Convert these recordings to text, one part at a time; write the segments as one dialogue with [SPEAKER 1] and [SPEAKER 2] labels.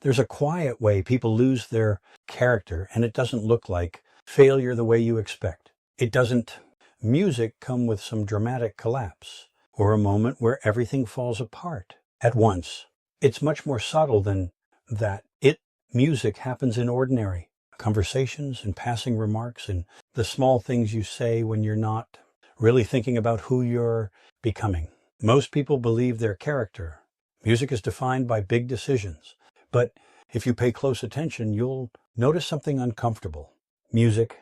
[SPEAKER 1] There's a quiet way people lose their character, and it doesn't look like failure the way you expect. It doesn't music come with some dramatic collapse or a moment where everything falls apart at once. It's much more subtle than that. Music happens in ordinary conversations and passing remarks and the small things you say when you're not really thinking about who you're becoming. Most people believe their character. Music is defined by big decisions. But if you pay close attention, you'll notice something uncomfortable. Music.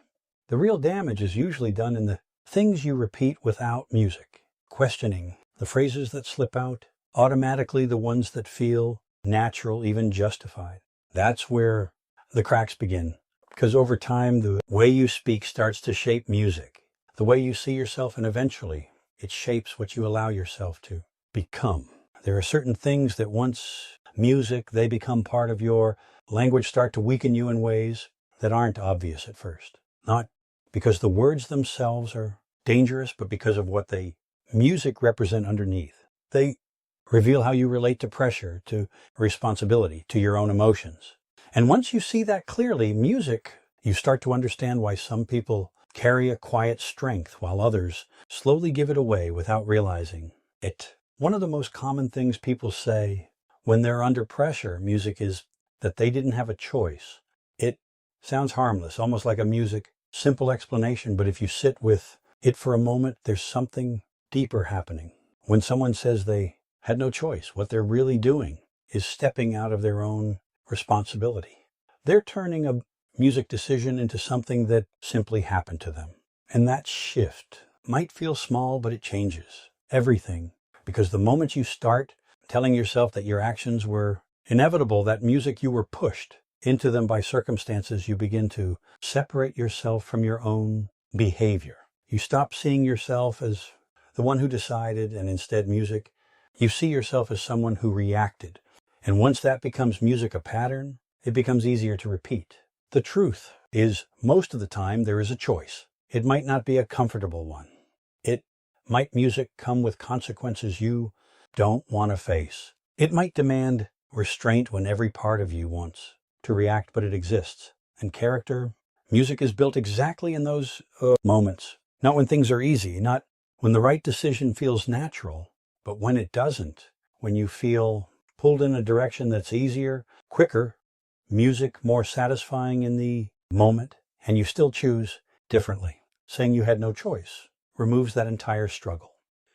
[SPEAKER 1] The real damage is usually done in the things you repeat without music. Questioning the phrases that slip out, automatically the ones that feel natural, even justified. That's where the cracks begin. Because over time, the way you speak starts to shape music. The way you see yourself, and eventually it shapes what you allow yourself to become. There are certain things that once music, they become part of your language, start to weaken you in ways that aren't obvious at first. Not because the words themselves are dangerous, but because of what music represent underneath. They reveal how you relate to pressure, to responsibility, to your own emotions. And once you see that clearly, music, you start to understand why some people carry a quiet strength while others slowly give it away without realizing it. One of the most common things people say when they're under pressure, music, is that they didn't have a choice. It sounds harmless, almost like a simple explanation, but if you sit with it for a moment, there's something deeper happening. When someone says they had no choice, what they're really doing is stepping out of their own responsibility. They're turning a music decision into something that simply happened to them. And that shift might feel small, but it changes everything. Because the moment you start telling yourself that your actions were inevitable, that music, you were pushed into them by circumstances, you begin to separate yourself from your own behavior. You stop seeing yourself as the one who decided, and instead music, you see yourself as someone who reacted. And once that becomes music a pattern, it becomes easier to repeat. The truth is, most of the time, there is a choice. It might not be a comfortable one. Music come with consequences you don't want to face. It might demand restraint when every part of you wants to react, but it exists. And character, music is built exactly in those moments. Not when things are easy, not when the right decision feels natural, but when it doesn't, when you feel pulled in a direction that's easier, quicker, music more satisfying in the moment, and you still choose differently. Saying you had no choice removes that entire struggle.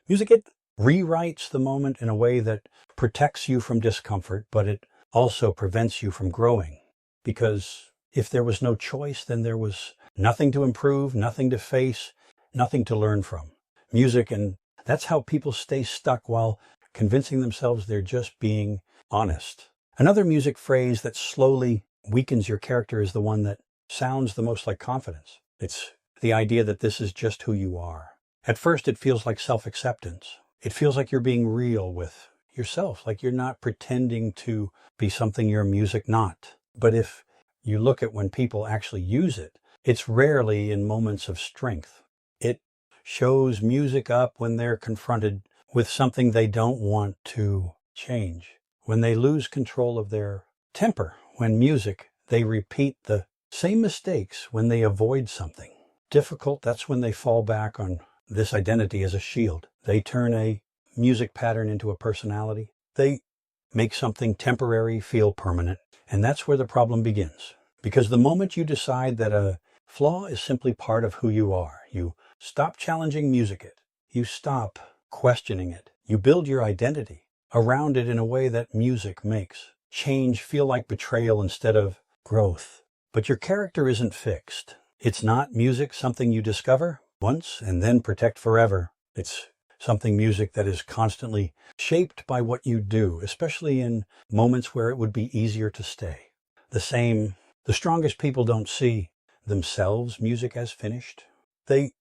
[SPEAKER 1] Music, it rewrites the moment in a way that protects you from discomfort, but it also prevents you from growing. Because if there was no choice, then there was nothing to improve, nothing to face, nothing to learn from. Music, and that's how people stay stuck while convincing themselves they're just being honest. Another music phrase that slowly weakens your character is the one that sounds the most like confidence. It's the idea that this is just who you are. At first, it feels like self-acceptance. It feels like you're being real with yourself, like you're not pretending to be something your music not. But if you look at when people actually use it, it's rarely in moments of strength. It shows music up when they're confronted with something they don't want to change, when they lose control of their temper. When music, they repeat the same mistakes when they avoid something difficult. That's when they fall back on this identity as a shield. They turn a music pattern into a personality. They make something temporary feel permanent. And that's where the problem begins. Because the moment you decide that a flaw is simply part of who you are, you stop challenging music. You stop questioning it. You build your identity around it in a way that music makes change feel like betrayal instead of growth. But your character isn't fixed. It's not music, something you discover once and then protect forever. It's something music that is constantly shaped by what you do, especially in moments where it would be easier to stay. The strongest people don't see themselves music as finished. They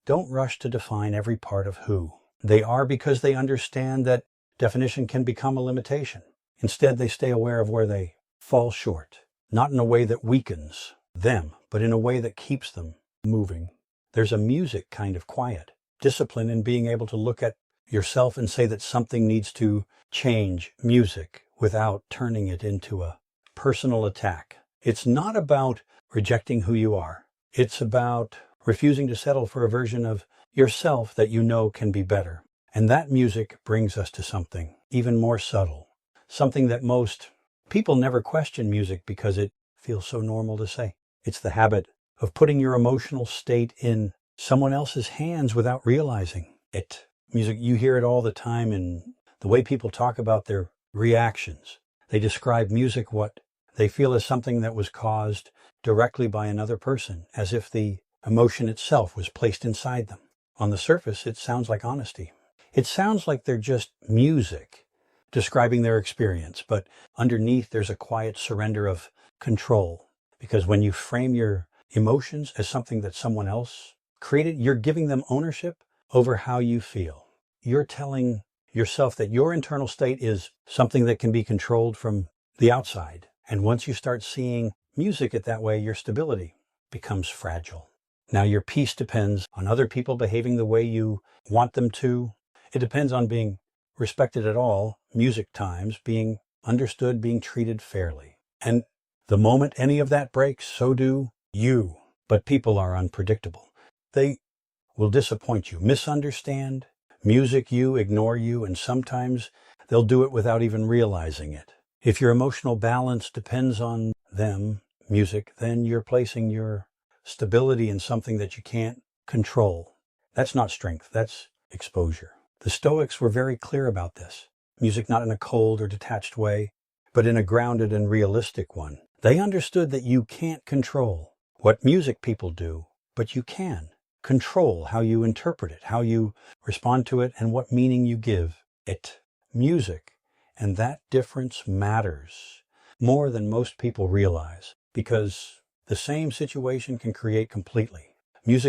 [SPEAKER 1] don't rush to define every part of who they are because they understand that definition can become a limitation. Instead, they stay aware of where they fall short, not in a way that weakens them, but in a way that keeps them moving. There's a music kind of quiet, discipline in being able to look at yourself and say that something needs to change music without turning it into a personal attack. It's not about rejecting who you are. It's about refusing to settle for a version of yourself that you know can be better. And that music brings us to something even more subtle, something that most people never question music because it feels so normal to say. It's the habit of putting your emotional state in someone else's hands without realizing it. Music, you hear it all the time in the way people talk about their reactions. They describe music, what they feel, as something that was caused directly by another person, as if the emotion itself was placed inside them. On the surface, it sounds like honesty. It sounds like they're just music describing their experience, but underneath there's a quiet surrender of control. Because when you frame your emotions as something that someone else created, you're giving them ownership over how you feel. You're telling yourself that your internal state is something that can be controlled from the outside. And once you start seeing music it that way, your stability becomes fragile. Now your peace depends on other people behaving the way you want them to. It depends on being respected at all music times, being understood, being treated fairly. And the moment any of that breaks, so do you. But people are unpredictable. They will disappoint you, misunderstand music you, ignore you, and sometimes they'll do it without even realizing it. If your emotional balance depends on them, music, then you're placing your stability in something that you can't control. That's not strength, that's exposure. The Stoics were very clear about this. Music not in a cold or detached way, but in a grounded and realistic one. They understood that you can't control what music people do, but you can control how you interpret it, how you respond to it, and what meaning you give it. Music. And that difference matters more than most people realize, because the same situation can create completely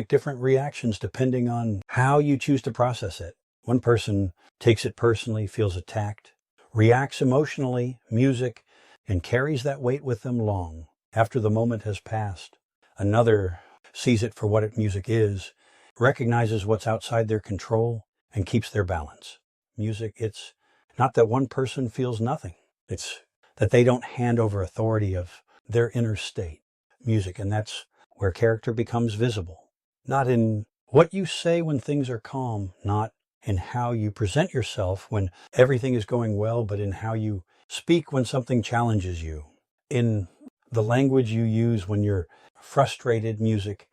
[SPEAKER 1] different reactions depending on how you choose to process it. One person takes it personally, feels attacked, reacts emotionally, music, and carries that weight with them long after the moment has passed. Another sees it for what music is, recognizes what's outside their control, and keeps their balance. Music, it's not that one person feels nothing. It's that they don't hand over authority of their inner state. Music, and that's where character becomes visible. Not in what you say when things are calm, not in how you present yourself when everything is going well, but in how you speak when something challenges you. In the language you use when you're frustrated, music,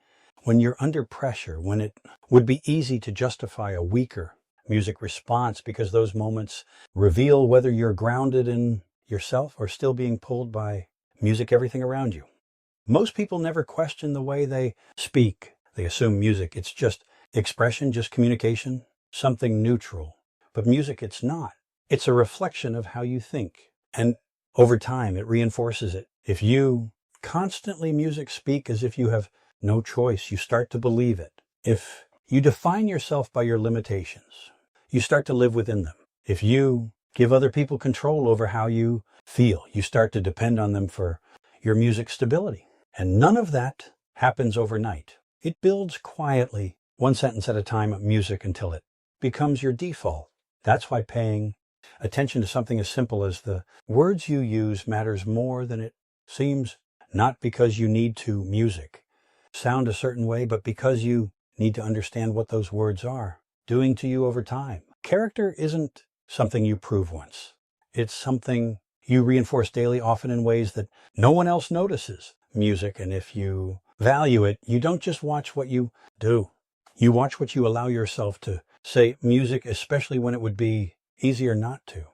[SPEAKER 1] when you're under pressure, when it would be easy to justify a weaker music response because those moments reveal whether you're grounded in yourself or still being pulled by music, everything around you. Most people never question the way they speak. They assume music, it's just expression, just communication, something neutral. But music, it's not. It's a reflection of how you think. And over time, it reinforces it. If you constantly speak as if you have no choice, you start to believe it. If you define yourself by your limitations, you start to live within them. If you give other people control over how you feel, you start to depend on them for your music stability. And none of that happens overnight. It builds quietly, one sentence at a time, of music until it becomes your default. That's why paying attention to something as simple as the words you use matters more than it seems, not because you need to music sound a certain way, but because you need to understand what those words are doing to you over time. Character isn't something you prove once. It's something you reinforce daily, often in ways that no one else notices. Music, and if you value it, you don't just watch what you do. You watch what you allow yourself to say. Music, especially when it would be easier not to.